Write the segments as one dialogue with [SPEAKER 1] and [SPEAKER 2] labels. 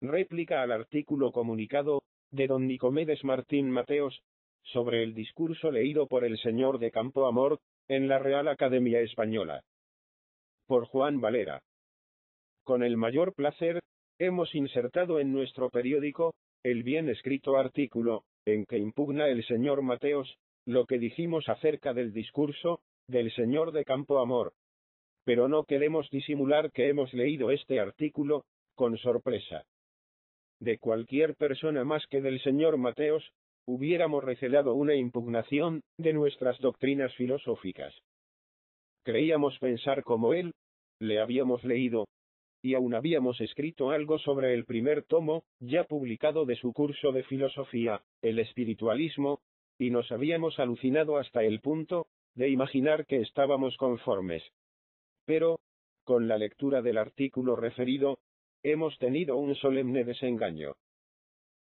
[SPEAKER 1] réplica al artículo comunicado de don Nicomedes Martín Mateos sobre el discurso leído por el señor de Campoamor en la Real Academia Española. Por Juan Valera. Con el mayor placer, hemos insertado en nuestro periódico el bien escrito artículo en que impugna el señor Mateos lo que dijimos acerca del discurso del señor de Campoamor. Pero no queremos disimular que hemos leído este artículo con sorpresa. De cualquier persona más que del señor Mateos, hubiéramos recelado una impugnación de nuestras doctrinas filosóficas. Creíamos pensar como él, le habíamos leído, y aún habíamos escrito algo sobre el primer tomo, ya publicado de su curso de filosofía, el espiritualismo, y nos habíamos alucinado hasta el punto de imaginar que estábamos conformes. Pero, con la lectura del artículo referido, hemos tenido un solemne desengaño.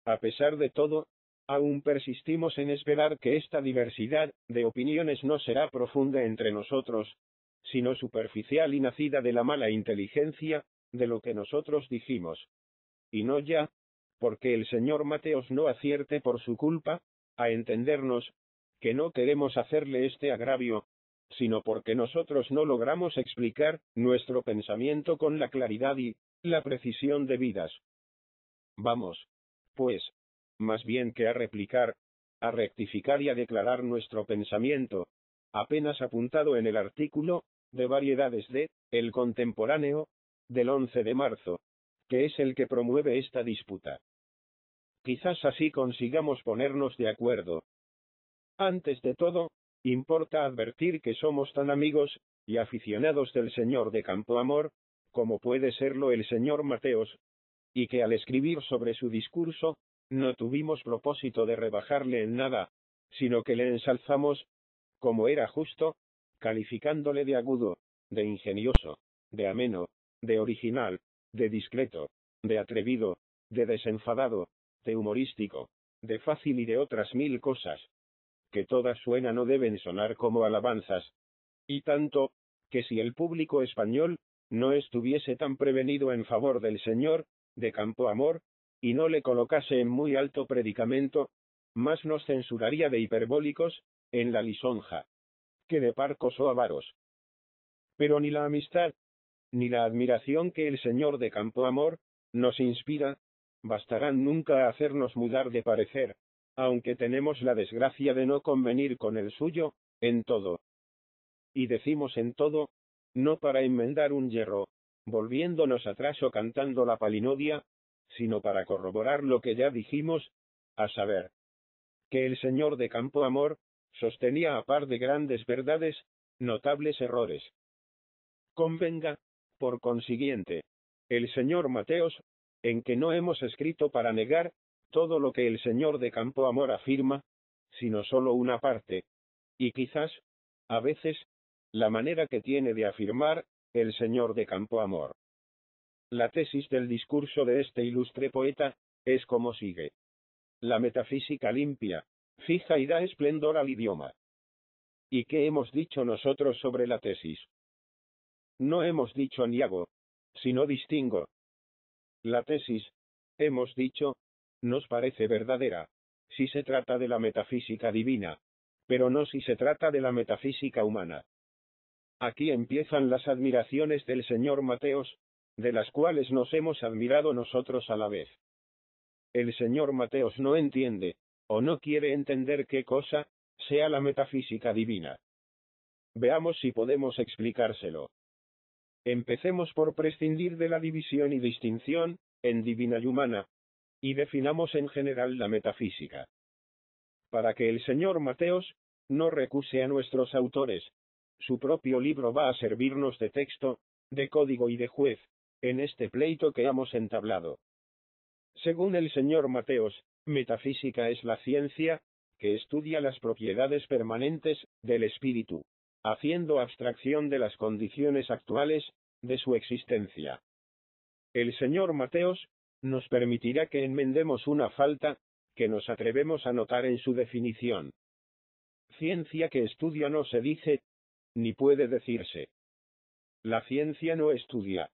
[SPEAKER 1] A pesar de todo, aún persistimos en esperar que esta diversidad de opiniones no será profunda entre nosotros, sino superficial y nacida de la mala inteligencia de lo que nosotros dijimos. Y no ya, porque el señor Mateos no acierte por su culpa, a entendernos, que no queremos hacerle este agravio, sino porque nosotros no logramos explicar nuestro pensamiento con la claridad y la precisión debidas. Vamos, pues, más bien que a replicar, a rectificar y a declarar nuestro pensamiento, apenas apuntado en el artículo de variedades de El Contemporáneo, del 11 de marzo, que es el que promueve esta disputa. Quizás así consigamos ponernos de acuerdo. Antes de todo, importa advertir que somos tan amigos y aficionados del señor de Campoamor, como puede serlo el señor Mateos, y que al escribir sobre su discurso, no tuvimos propósito de rebajarle en nada, sino que le ensalzamos, como era justo, calificándole de agudo, de ingenioso, de ameno, de original, de discreto, de atrevido, de desenfadado, de humorístico, de fácil y de otras 1000 cosas, que todas suenan o deben sonar como alabanzas, y tanto, que si el público español no estuviese tan prevenido en favor del señor de Campoamor, y no le colocase en muy alto predicamento, más nos censuraría de hiperbólicos, en la lisonja, que de parcos o avaros. Pero ni la amistad, ni la admiración que el señor de Campoamor nos inspira, bastarán nunca a hacernos mudar de parecer, aunque tenemos la desgracia de no convenir con el suyo, en todo. Y decimos en todo, no para enmendar un yerro, volviéndonos atrás o cantando la palinodia, sino para corroborar lo que ya dijimos, a saber, que el señor de Campoamor sostenía a par de grandes verdades, notables errores. Convenga, por consiguiente, el señor Mateos, en que no hemos escrito para negar todo lo que el señor de Campoamor afirma, sino solo una parte, y quizás, a veces, la manera que tiene de afirmar el señor de Campoamor. La tesis del discurso de este ilustre poeta es como sigue. La metafísica limpia, fija y da esplendor al idioma. ¿Y qué hemos dicho nosotros sobre la tesis? No hemos dicho ni hago, sino distingo. La tesis, hemos dicho, nos parece verdadera, si se trata de la metafísica divina, pero no si se trata de la metafísica humana. Aquí empiezan las admiraciones del señor Mateos, de las cuales nos hemos admirado nosotros a la vez. El señor Mateos no entiende, o no quiere entender qué cosa sea la metafísica divina. Veamos si podemos explicárselo. Empecemos por prescindir de la división y distinción, en divina y humana, y definamos en general la metafísica. Para que el señor Mateos no recuse a nuestros autores, su propio libro va a servirnos de texto, de código y de juez, en este pleito que hemos entablado. Según el señor Mateos, metafísica es la ciencia que estudia las propiedades permanentes del espíritu, haciendo abstracción de las condiciones actuales de su existencia. El señor Mateos nos permitirá que enmendemos una falta que nos atrevemos a notar en su definición. Ciencia que estudia no se dice, ni puede decirse. La ciencia no estudia.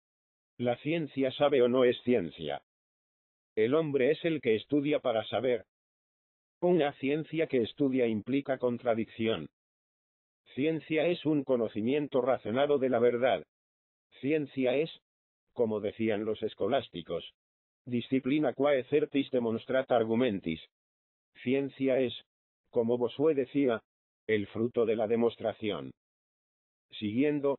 [SPEAKER 1] La ciencia sabe o no es ciencia. el hombre es el que estudia para saber. Una ciencia que estudia implica contradicción. Ciencia es un conocimiento razonado de la verdad. Ciencia es, como decían los escolásticos, disciplina quae certis demonstrata argumentis. Ciencia es, como Bossuet decía, el fruto de la demostración. Siguiendo,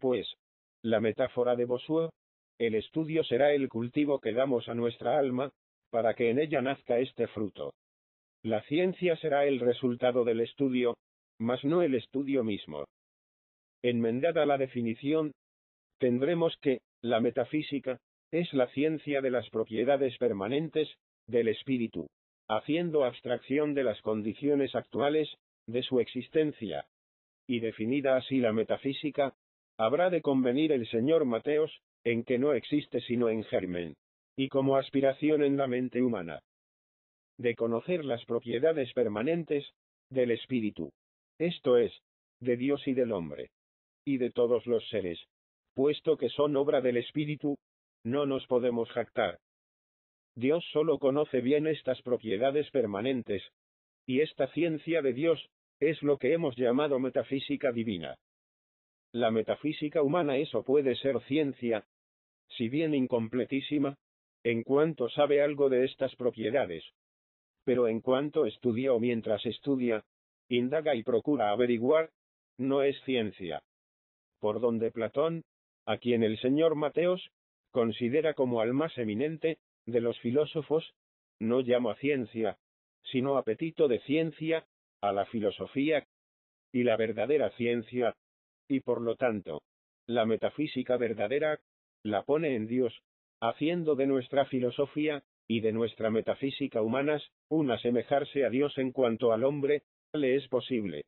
[SPEAKER 1] pues, la metáfora de Bossuet, el estudio será el cultivo que damos a nuestra alma, para que en ella nazca este fruto. La ciencia será el resultado del estudio, mas no el estudio mismo. Enmendada la definición, tendremos que, la metafísica, es la ciencia de las propiedades permanentes, del espíritu, haciendo abstracción de las condiciones actuales, de su existencia. Y definida así la metafísica, habrá de convenir el señor Mateos, en que no existe sino en germen, y como aspiración en la mente humana, de conocer las propiedades permanentes, del espíritu, esto es, de Dios y del hombre, y de todos los seres, puesto que son obra del espíritu, no nos podemos jactar. Dios solo conoce bien estas propiedades permanentes, y esta ciencia de Dios, es lo que hemos llamado metafísica divina. La metafísica humana es o puede ser ciencia, si bien incompletísima, en cuanto sabe algo de estas propiedades. Pero en cuanto estudia o mientras estudia, indaga y procura averiguar, no es ciencia. Por donde Platón, a quien el señor Mateos considera como al más eminente de los filósofos, no llama ciencia, sino apetito de ciencia, a la filosofía y la verdadera ciencia, y por lo tanto, la metafísica verdadera, la pone en Dios, haciendo de nuestra filosofía, y de nuestra metafísica humanas, un asemejarse a Dios en cuanto al hombre, le es posible.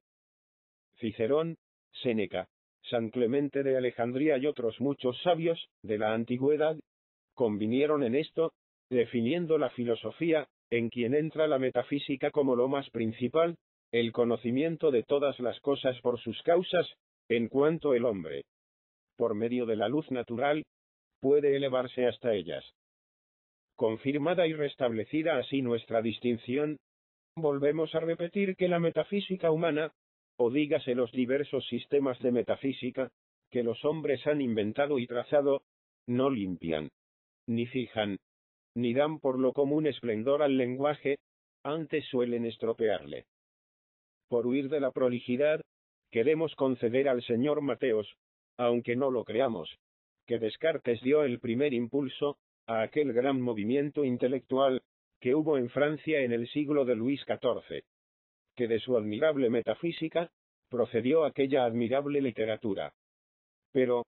[SPEAKER 1] Cicerón, Séneca, San Clemente de Alejandría y otros muchos sabios, de la antigüedad, convinieron en esto, definiendo la filosofía, en quien entra la metafísica como lo más principal, el conocimiento de todas las cosas por sus causas, en cuanto el hombre, por medio de la luz natural, puede elevarse hasta ellas. Confirmada y restablecida así nuestra distinción, volvemos a repetir que la metafísica humana, o dígase los diversos sistemas de metafísica, que los hombres han inventado y trazado, no limpian, ni fijan, ni dan por lo común esplendor al lenguaje, antes suelen estropearle. Por huir de la prolijidad, queremos conceder al señor Mateos, aunque no lo creamos, que Descartes dio el primer impulso a aquel gran movimiento intelectual que hubo en Francia en el siglo de Luis XIV, que de su admirable metafísica procedió aquella admirable literatura. Pero,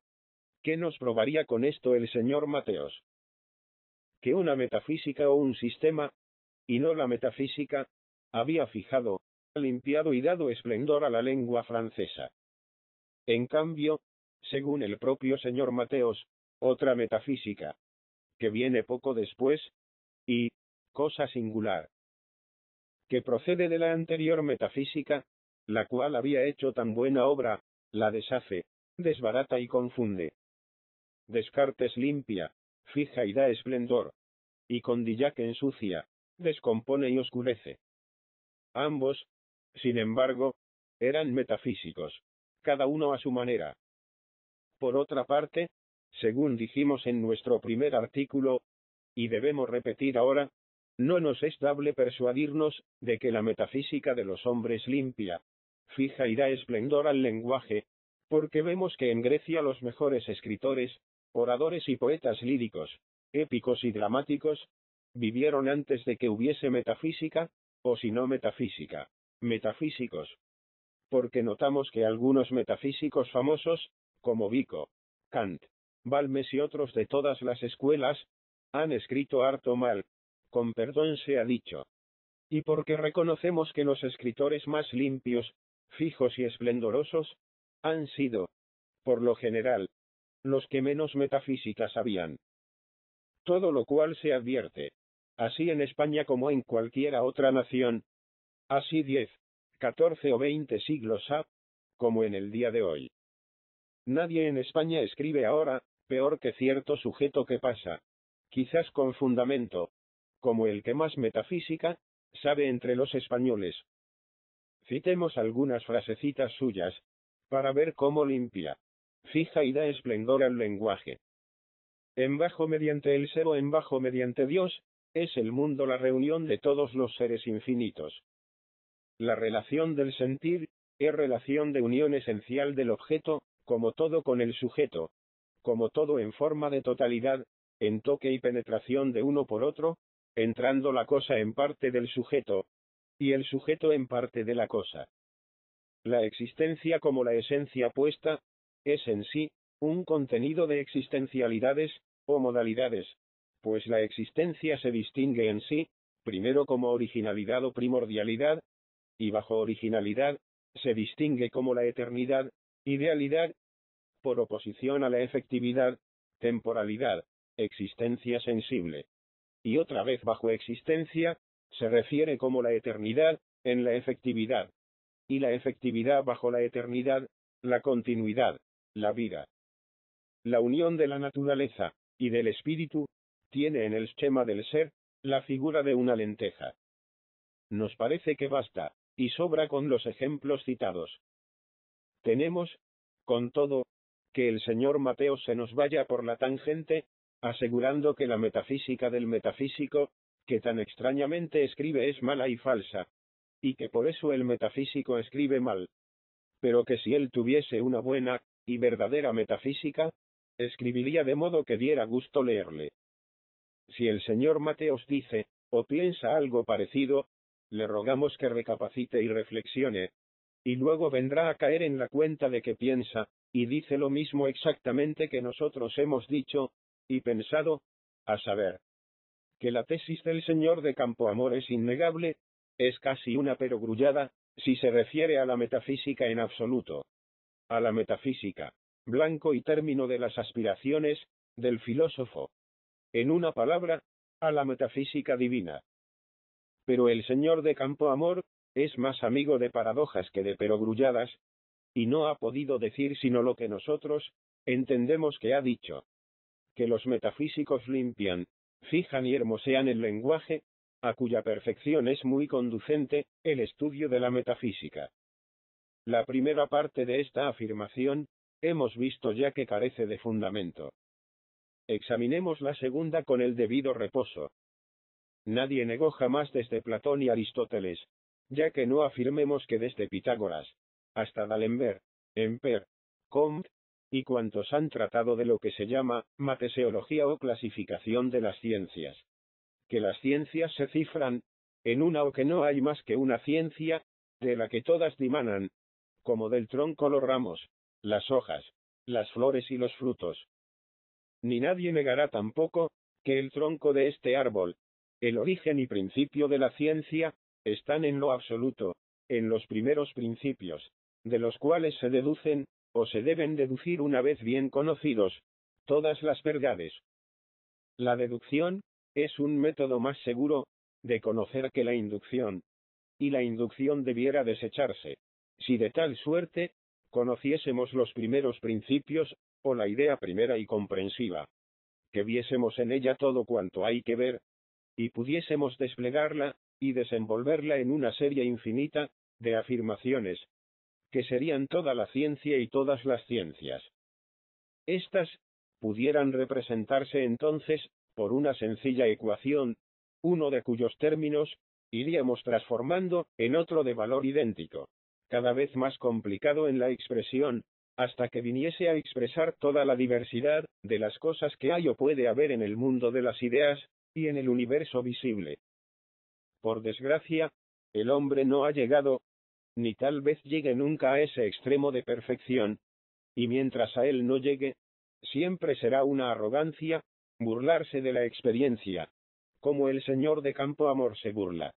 [SPEAKER 1] ¿qué nos probaría con esto el señor Mateos? Que una metafísica o un sistema, y no la metafísica, había fijado, limpiado y dado esplendor a la lengua francesa. En cambio, según el propio señor Mateos, otra metafísica, que viene poco después, y, cosa singular, que procede de la anterior metafísica, la cual había hecho tan buena obra, la deshace, desbarata y confunde. Descartes limpia, fija y da esplendor, y Condillac ensucia, descompone y oscurece. Ambos, sin embargo, eran metafísicos, cada uno a su manera. Por otra parte, según dijimos en nuestro primer artículo, y debemos repetir ahora, no nos es dable persuadirnos de que la metafísica de los hombres limpia, fija y da esplendor al lenguaje, porque vemos que en Grecia los mejores escritores, oradores y poetas líricos, épicos y dramáticos, vivieron antes de que hubiese metafísica, o si no metafísica, metafísicos. Porque notamos que algunos metafísicos famosos, como Vico, Kant, Balmes y otros de todas las escuelas, han escrito harto mal, con perdón sea dicho. Y porque reconocemos que los escritores más limpios, fijos y esplendorosos, han sido, por lo general, los que menos metafísica sabían. Todo lo cual se advierte, así en España como en cualquiera otra nación, así 10, 14 o 20 siglos ha, como en el día de hoy. Nadie en España escribe ahora, peor que cierto sujeto que pasa, quizás con fundamento, como el que más metafísica sabe entre los españoles. Citemos algunas frasecitas suyas, para ver cómo limpia, fija y da esplendor al lenguaje. En bajo mediante el ser o en bajo mediante Dios, es el mundo la reunión de todos los seres infinitos. La relación del sentir, es relación de unión esencial del objeto, como todo con el sujeto, como todo en forma de totalidad, en toque y penetración de uno por otro, entrando la cosa en parte del sujeto, y el sujeto en parte de la cosa. La existencia como la esencia puesta, es en sí, un contenido de existencialidades, o modalidades, pues la existencia se distingue en sí, primero como originalidad o primordialidad, y bajo originalidad, se distingue como la eternidad, idealidad, por oposición a la efectividad, temporalidad, existencia sensible. Y otra vez bajo existencia, se refiere como la eternidad, en la efectividad. Y la efectividad bajo la eternidad, la continuidad, la vida. La unión de la naturaleza, y del espíritu, tiene en el esquema del ser, la figura de una lenteja. Nos parece que basta, y sobra con los ejemplos citados. Tenemos, con todo, que el señor Mateo se nos vaya por la tangente, asegurando que la metafísica del metafísico, que tan extrañamente escribe es mala y falsa, y que por eso el metafísico escribe mal. Pero que si él tuviese una buena y verdadera metafísica, escribiría de modo que diera gusto leerle. Si el señor Mateos dice, o piensa algo parecido, le rogamos que recapacite y reflexione, y luego vendrá a caer en la cuenta de que piensa, y dice lo mismo exactamente que nosotros hemos dicho, y pensado, a saber, que la tesis del señor de Campoamor es innegable, es casi una perogrullada, si se refiere a la metafísica en absoluto. A la metafísica, blanco y término de las aspiraciones, del filósofo. En una palabra, a la metafísica divina. Pero el señor de Campoamor, es más amigo de paradojas que de perogrulladas, y no ha podido decir sino lo que nosotros, entendemos que ha dicho. Que los metafísicos limpian, fijan y hermosean el lenguaje, a cuya perfección es muy conducente, el estudio de la metafísica. La primera parte de esta afirmación, hemos visto ya que carece de fundamento. Examinemos la segunda con el debido reposo. Nadie negó jamás desde Platón y Aristóteles, ya que no afirmemos que desde Pitágoras, hasta D'Alembert, Ampère, Comte, y cuantos han tratado de lo que se llama mateseología o clasificación de las ciencias. Que las ciencias se cifran, en una o que no hay más que una ciencia, de la que todas dimanan, como del tronco los ramos, las hojas, las flores y los frutos. Ni nadie negará tampoco, que el tronco de este árbol, el origen y principio de la ciencia, están en lo absoluto, en los primeros principios, de los cuales se deducen, o se deben deducir una vez bien conocidos, todas las verdades. La deducción, es un método más seguro, de conocer que la inducción, y la inducción debiera desecharse, si de tal suerte, conociésemos los primeros principios, o la idea primera y comprensiva, que viésemos en ella todo cuanto hay que ver, y pudiésemos desplegarla, y desenvolverla en una serie infinita, de afirmaciones, que serían toda la ciencia y todas las ciencias. Estas, pudieran representarse entonces, por una sencilla ecuación, uno de cuyos términos, iríamos transformando en otro de valor idéntico, cada vez más complicado en la expresión, hasta que viniese a expresar toda la diversidad de las cosas que hay o puede haber en el mundo de las ideas, y en el universo visible. Por desgracia, el hombre no ha llegado, ni tal vez llegue nunca a ese extremo de perfección, y mientras a él no llegue, siempre será una arrogancia, burlarse de la experiencia, como el señor de Campoamor se burla.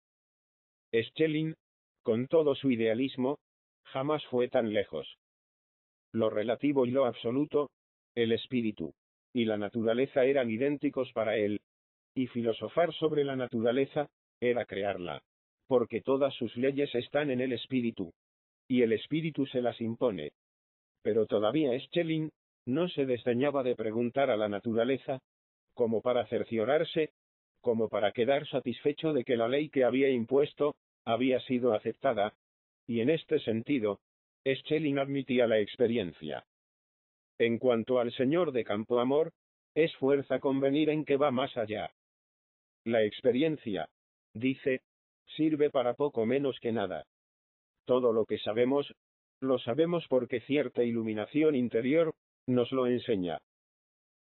[SPEAKER 1] Schelling, con todo su idealismo, jamás fue tan lejos. Lo relativo y lo absoluto, el espíritu, y la naturaleza eran idénticos para él, y filosofar sobre la naturaleza, era crearla, porque todas sus leyes están en el espíritu, y el espíritu se las impone. Pero todavía Schelling, no se desdeñaba de preguntar a la naturaleza, como para cerciorarse, como para quedar satisfecho de que la ley que había impuesto había sido aceptada, y en este sentido, Schelling admitía la experiencia. En cuanto al señor de Campoamor, es fuerza convenir en que va más allá. La experiencia, dice, sirve para poco menos que nada. Todo lo que sabemos, lo sabemos porque cierta iluminación interior nos lo enseña.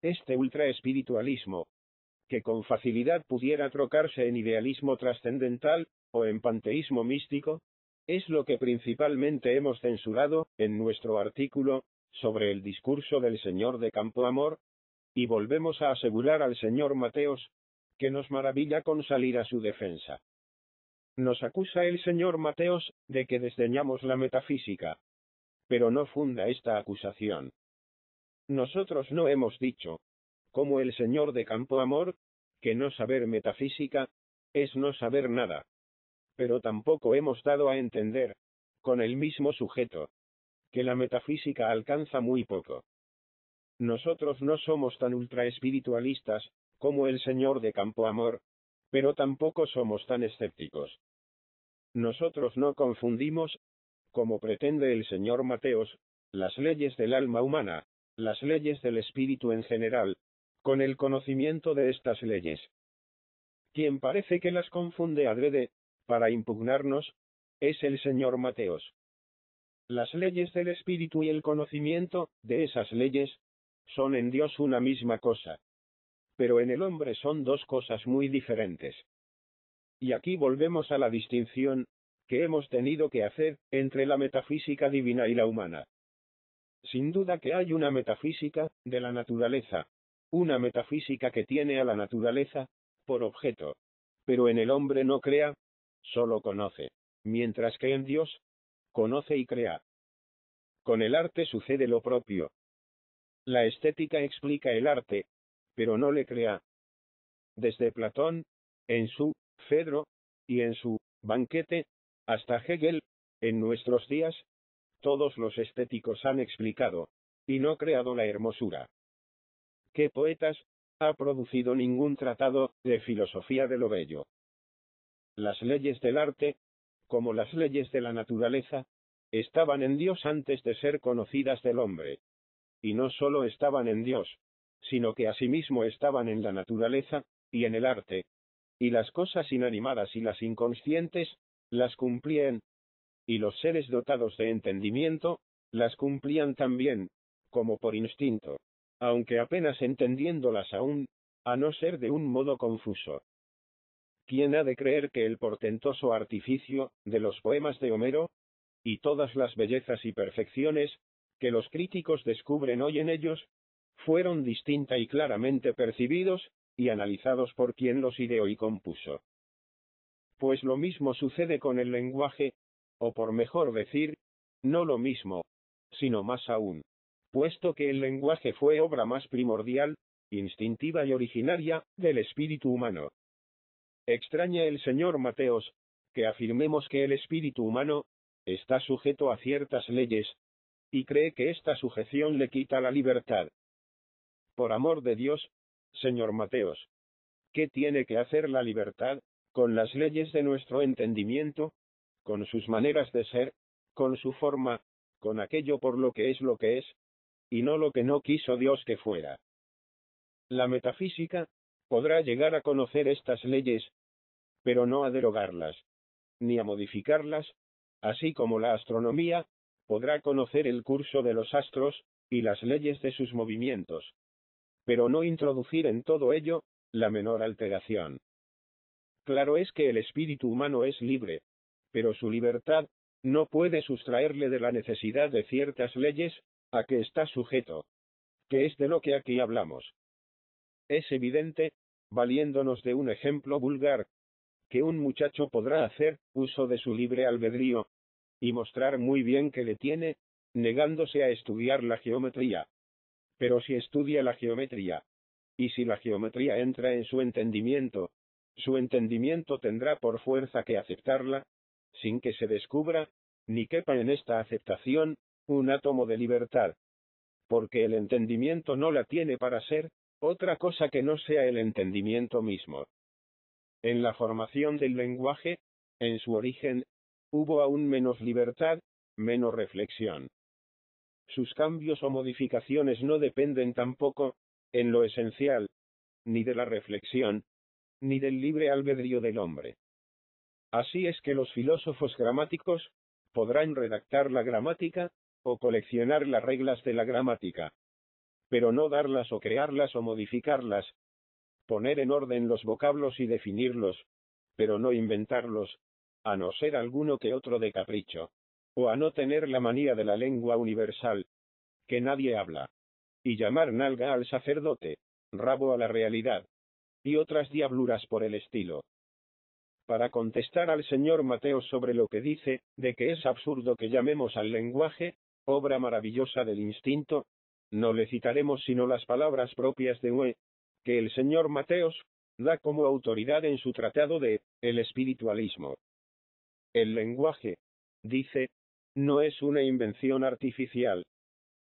[SPEAKER 1] Este ultraespiritualismo, que con facilidad pudiera trocarse en idealismo trascendental, o en panteísmo místico, es lo que principalmente hemos censurado en nuestro artículo sobre el discurso del señor de Campoamor, y volvemos a asegurar al señor Mateos, que nos maravilla con salir a su defensa. Nos acusa el señor Mateos de que desdeñamos la metafísica, pero no funda esta acusación. Nosotros no hemos dicho, como el señor de Campoamor, que no saber metafísica es no saber nada. Pero tampoco hemos dado a entender, con el mismo sujeto, que la metafísica alcanza muy poco. Nosotros no somos tan ultraespiritualistas como el señor de Campoamor, pero tampoco somos tan escépticos. Nosotros no confundimos, como pretende el señor Mateos, las leyes del alma humana, las leyes del espíritu en general, con el conocimiento de estas leyes. Quien parece que las confunde adrede, para impugnarnos, es el señor Mateos. Las leyes del espíritu y el conocimiento de esas leyes son en Dios una misma cosa. Pero en el hombre son dos cosas muy diferentes. Y aquí volvemos a la distinción que hemos tenido que hacer entre la metafísica divina y la humana. Sin duda que hay una metafísica de la naturaleza, una metafísica que tiene a la naturaleza por objeto, pero en el hombre no crea, solo conoce, mientras que en Dios conoce y crea. Con el arte sucede lo propio. La estética explica el arte, pero no le crea. Desde Platón, en su Fedro, y en su Banquete, hasta Hegel, en nuestros días, todos los estéticos han explicado, y no creado la hermosura. ¿Qué poetas ha producido ningún tratado de filosofía de lo bello? Las leyes del arte, como las leyes de la naturaleza, estaban en Dios antes de ser conocidas del hombre. Y no solo estaban en Dios, sino que asimismo estaban en la naturaleza, y en el arte. Y las cosas inanimadas y las inconscientes, las cumplían. Y los seres dotados de entendimiento, las cumplían también, como por instinto, aunque apenas entendiéndolas aún, a no ser de un modo confuso. ¿Quién ha de creer que el portentoso artificio de los poemas de Homero, y todas las bellezas y perfecciones que los críticos descubren hoy en ellos, fueron distinta y claramente percibidos y analizados por quien los ideó y compuso? Pues lo mismo sucede con el lenguaje, o por mejor decir, no lo mismo, sino más aún, puesto que el lenguaje fue obra más primordial, instintiva y originaria, del espíritu humano. Extraña el señor Mateos, que afirmemos que el espíritu humano está sujeto a ciertas leyes, y cree que esta sujeción le quita la libertad. Por amor de Dios, señor Mateos, ¿qué tiene que hacer la libertad con las leyes de nuestro entendimiento, con sus maneras de ser, con su forma, con aquello por lo que es, y no lo que no quiso Dios que fuera? La metafísica podrá llegar a conocer estas leyes, pero no a derogarlas, ni a modificarlas, así como la astronomía podrá conocer el curso de los astros y las leyes de sus movimientos, pero no introducir en todo ello la menor alteración. Claro es que el espíritu humano es libre, pero su libertad no puede sustraerle de la necesidad de ciertas leyes a que está sujeto, que es de lo que aquí hablamos. Es evidente, valiéndonos de un ejemplo vulgar, que un muchacho podrá hacer uso de su libre albedrío, y mostrar muy bien que le tiene, negándose a estudiar la geometría. Pero si estudia la geometría, y si la geometría entra en su entendimiento tendrá por fuerza que aceptarla, sin que se descubra, ni quepa en esta aceptación, un átomo de libertad. Porque el entendimiento no la tiene para ser otra cosa que no sea el entendimiento mismo. En la formación del lenguaje, en su origen, hubo aún menos libertad, menos reflexión. Sus cambios o modificaciones no dependen tampoco, en lo esencial, ni de la reflexión, ni del libre albedrío del hombre. Así es que los filósofos gramáticos podrán redactar la gramática, o coleccionar las reglas de la gramática, pero no darlas o crearlas o modificarlas, poner en orden los vocablos y definirlos, pero no inventarlos, a no ser alguno que otro de capricho, o a no tener la manía de la lengua universal, que nadie habla, y llamar nalga al sacerdote, rabo a la realidad, y otras diabluras por el estilo. Para contestar al señor Mateos sobre lo que dice, de que es absurdo que llamemos al lenguaje obra maravillosa del instinto, no le citaremos sino las palabras propias de Hue, que el señor Mateos da como autoridad en su tratado de El espiritualismo. El lenguaje, dice, no es una invención artificial.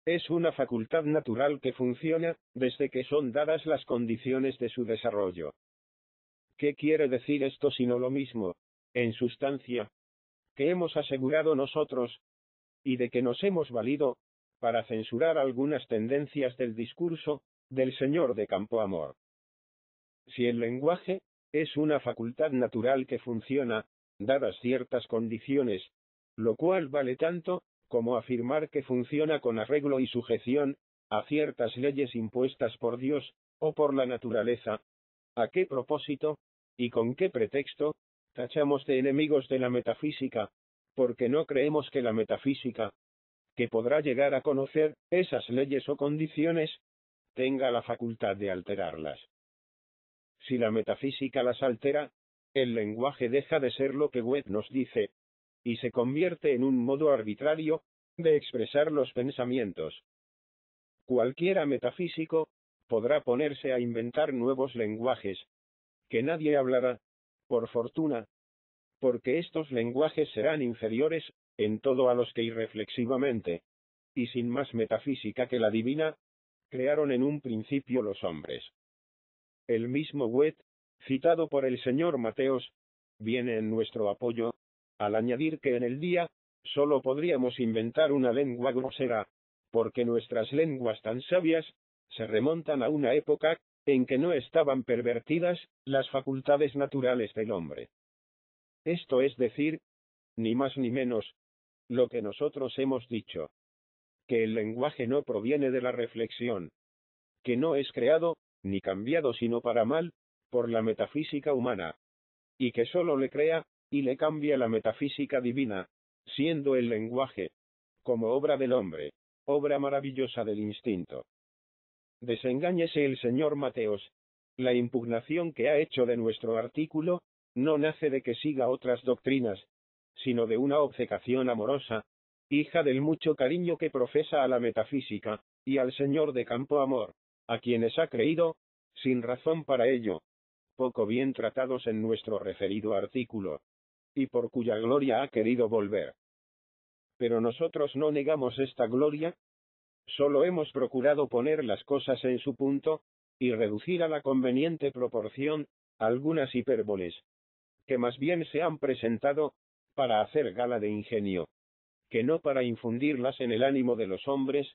[SPEAKER 1] Es una facultad natural que funciona desde que son dadas las condiciones de su desarrollo. ¿Qué quiere decir esto sino lo mismo, en sustancia, que hemos asegurado nosotros, y de que nos hemos valido, para censurar algunas tendencias del discurso del señor de Campoamor? Si el lenguaje es una facultad natural que funciona, dadas ciertas condiciones, lo cual vale tanto como afirmar que funciona con arreglo y sujeción a ciertas leyes impuestas por Dios o por la naturaleza, ¿a qué propósito, y con qué pretexto, tachamos de enemigos de la metafísica, porque no creemos que la metafísica, que podrá llegar a conocer esas leyes o condiciones, tenga la facultad de alterarlas? Si la metafísica las altera, el lenguaje deja de ser lo que Goethe nos dice, y se convierte en un modo arbitrario de expresar los pensamientos. Cualquiera metafísico podrá ponerse a inventar nuevos lenguajes, que nadie hablará, por fortuna, porque estos lenguajes serán inferiores en todo a los que irreflexivamente, y sin más metafísica que la divina, crearon en un principio los hombres. El mismo Goethe, citado por el señor Mateos, viene en nuestro apoyo, al añadir que en el día, solo podríamos inventar una lengua grosera, porque nuestras lenguas tan sabias, se remontan a una época, en que no estaban pervertidas las facultades naturales del hombre. Esto es decir, ni más ni menos, lo que nosotros hemos dicho, que el lenguaje no proviene de la reflexión, que no es creado, ni cambiado sino para mal, por la metafísica humana, y que sólo le crea, y le cambia la metafísica divina, siendo el lenguaje, como obra del hombre, obra maravillosa del instinto. Desengáñese el señor Mateos. La impugnación que ha hecho de nuestro artículo, no nace de que siga otras doctrinas, sino de una obcecación amorosa, hija del mucho cariño que profesa a la metafísica, y al señor de Campoamor, a quienes ha creído, sin razón para ello, poco bien tratados en nuestro referido artículo, y por cuya gloria ha querido volver. Pero nosotros no negamos esta gloria, solo hemos procurado poner las cosas en su punto, y reducir a la conveniente proporción algunas hipérboles, que más bien se han presentado para hacer gala de ingenio, que no para infundirlas en el ánimo de los hombres,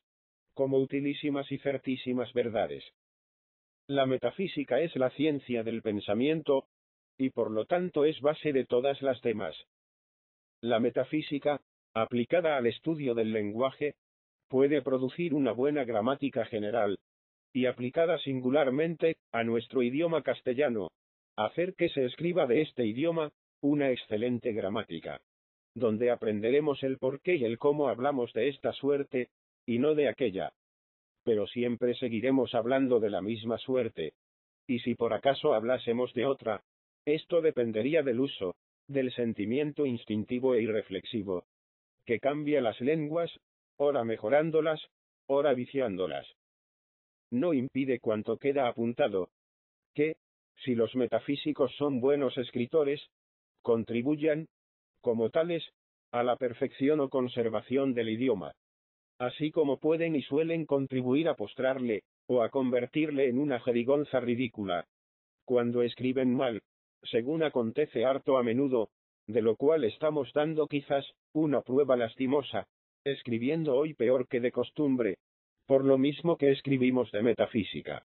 [SPEAKER 1] como utilísimas y certísimas verdades. La metafísica es la ciencia del pensamiento, y por lo tanto es base de todas las demás. La metafísica, aplicada al estudio del lenguaje, puede producir una buena gramática general, y aplicada singularmente a nuestro idioma castellano, hacer que se escriba de este idioma una excelente gramática, donde aprenderemos el por qué y el cómo hablamos de esta suerte, y no de aquella. Pero siempre seguiremos hablando de la misma suerte, y si por acaso hablásemos de otra, esto dependería del uso, del sentimiento instintivo e irreflexivo, que cambia las lenguas, ora mejorándolas, ora viciándolas. No impide cuanto queda apuntado, que, si los metafísicos son buenos escritores, contribuyan, como tales, a la perfección o conservación del idioma, así como pueden y suelen contribuir a postrarle, o a convertirle en una jerigonza ridícula, cuando escriben mal, según acontece harto a menudo, de lo cual estamos dando quizás una prueba lastimosa, escribiendo hoy peor que de costumbre, por lo mismo que escribimos de metafísica.